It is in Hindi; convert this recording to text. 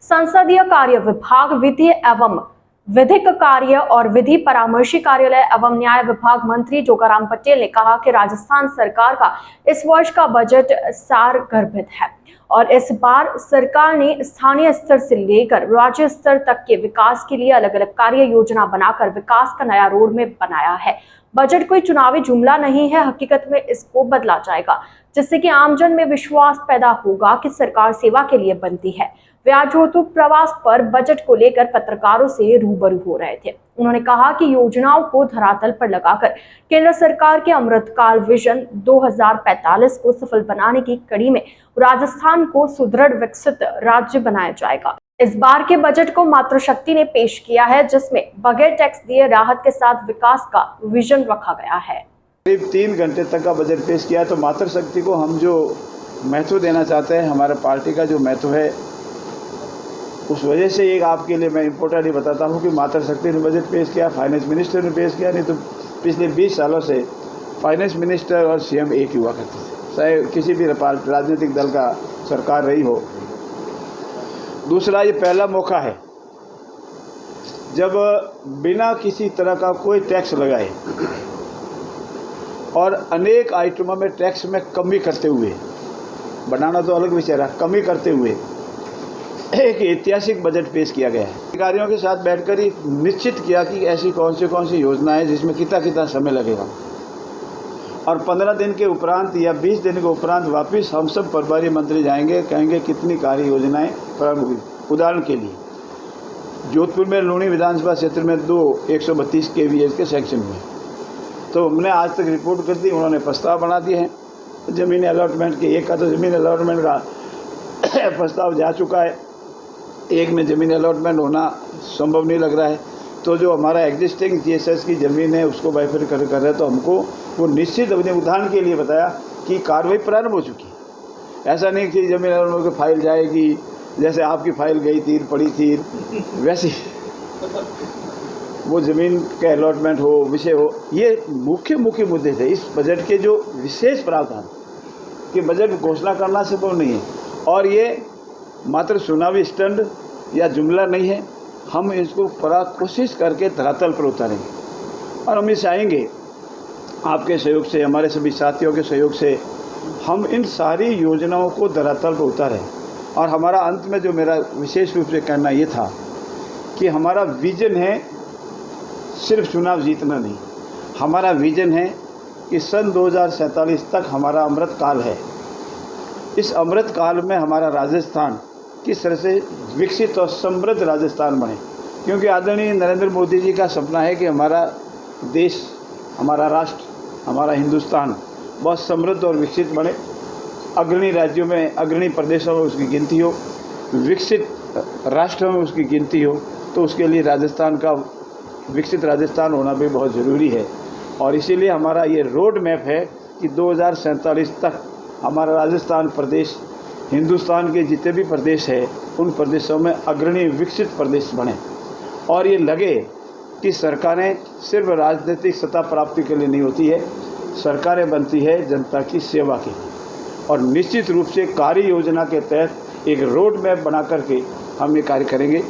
संसदीय कार्य विभाग, वित्तीय एवं विधिक कार्य और विधि परामर्शी कार्यालय एवं न्याय विभाग मंत्री जोगाराम पटेल ने कहा कि राजस्थान सरकार का इस वर्ष का बजट सारगर्भित है और इस बार सरकार ने स्थानीय स्तर से लेकर राज्य स्तर तक के विकास के लिए अलग अलग कार्य योजना बनाकर विकास का नया रोड मैप बनाया है। बजट कोई चुनावी जुमला नहीं है, हकीकत में इसको बदला जाएगा, जिससे कि आमजन में विश्वास पैदा होगा कि सरकार सेवा के लिए बनती है। वे आज जोधपुर प्रवास पर बजट को लेकर पत्रकारों से रूबरू हो रहे थे। उन्होंने कहा कि योजनाओं को धरातल पर लगाकर केंद्र सरकार के अमृतकाल विजन 2045 को सफल बनाने की कड़ी में राजस्थान को सुदृढ़ विकसित राज्य बनाया जाएगा। इस बार के बजट को मातृशक्ति ने पेश किया है, जिसमें बगैर टैक्स दिए राहत के साथ विकास का विजन रखा गया है। करीब 3 घंटे तक का बजट पेश किया है। तो मातृशक्ति को हम जो महत्व देना चाहते हैं, हमारे पार्टी का जो महत्व है, उस वजह से एक आपके लिए मैं इम्पोर्टेंटली बताता हूँ कि मातृशक्ति ने बजट पेश किया, फाइनेंस मिनिस्टर ने पेश किया। नहीं तो पिछले 20 सालों से फाइनेंस मिनिस्टर और सीएम एक ही हुआ करते थे, चाहे किसी भी राजनीतिक दल का सरकार रही हो। दूसरा, ये पहला मौका है जब बिना किसी तरह का कोई टैक्स लगाए और अनेक आइटमों में टैक्स में कमी करते हुए, बनाना तो अलग विषय रहा, कमी करते हुए एक ऐतिहासिक बजट पेश किया गया है। अधिकारियों के साथ बैठकर ही निश्चित किया कि ऐसी कौन सी योजनाएं जिसमें कितना समय लगेगा, और 15 दिन के उपरांत या 20 दिन के उपरांत वापस हम सब प्रभारी मंत्री जाएंगे, कहेंगे कितनी कार्य योजनाएं प्रारंभ हुई। उदाहरण के लिए जोधपुर में लूणी विधानसभा क्षेत्र में 132 kVA के सेक्शन हुए, तो हमने आज तक रिपोर्ट कर दी, उन्होंने प्रस्ताव बना दिए हैं ज़मीन अलॉटमेंट के। एक का तो ज़मीन अलॉटमेंट का प्रस्ताव जा चुका है, एक में ज़मीन अलॉटमेंट होना संभव नहीं लग रहा है। तो जो हमारा एग्जिस्टिंग जीएसएस की ज़मीन है उसको बाइफर कर रहे हैं, तो हमको वो निश्चित अपने उदाहरण के लिए बताया कि कार्रवाई प्रारंभ हो चुकी है। ऐसा नहीं कि ज़मीन अलॉटमेंट की फाइल जाएगी, जैसे आपकी फाइल गई थी पड़ी थी, वैसी वो ज़मीन का अलॉटमेंट हो, विषय हो। ये मुख्य मुद्दे थे इस बजट के। जो विशेष प्रावधान कि बजट घोषणा करना संभव नहीं है और ये मात्र चुनावी स्टंट या जुमला नहीं है, हम इसको पूरा कोशिश करके धरातल पर उतारेंगे और हम ये चाहेंगे आपके सहयोग से, हमारे सभी साथियों के सहयोग से हम इन सारी योजनाओं को धरातल पर उतारें। और हमारा अंत में जो मेरा विशेष रूप से कहना ये था कि हमारा विजन है सिर्फ चुनाव जीतना नहीं, हमारा विजन है कि सन 2047 तक हमारा अमृत काल है। इस अमृत काल में हमारा राजस्थान किस तरह से विकसित और समृद्ध राजस्थान बने, क्योंकि आदरणीय नरेंद्र मोदी जी का सपना है कि हमारा देश, हमारा राष्ट्र, हमारा हिंदुस्तान बहुत समृद्ध और विकसित बने, अग्रणी राज्यों में, अग्रणी प्रदेशों में उसकी गिनती हो, विकसित राष्ट्रों में उसकी गिनती हो। तो उसके लिए राजस्थान का विकसित राजस्थान होना भी बहुत ज़रूरी है और इसीलिए हमारा ये रोड मैप है कि 2047 तक हमारा राजस्थान प्रदेश हिंदुस्तान के जितने भी प्रदेश हैं उन प्रदेशों में अग्रणी विकसित प्रदेश बने। और ये लगे कि सरकारें सिर्फ राजनीतिक सत्ता प्राप्ति के लिए नहीं होती है, सरकारें बनती है जनता की सेवा के लिए। और निश्चित रूप से कार्य योजना के तहत एक रोड मैप बना करके हम ये कार्य करेंगे।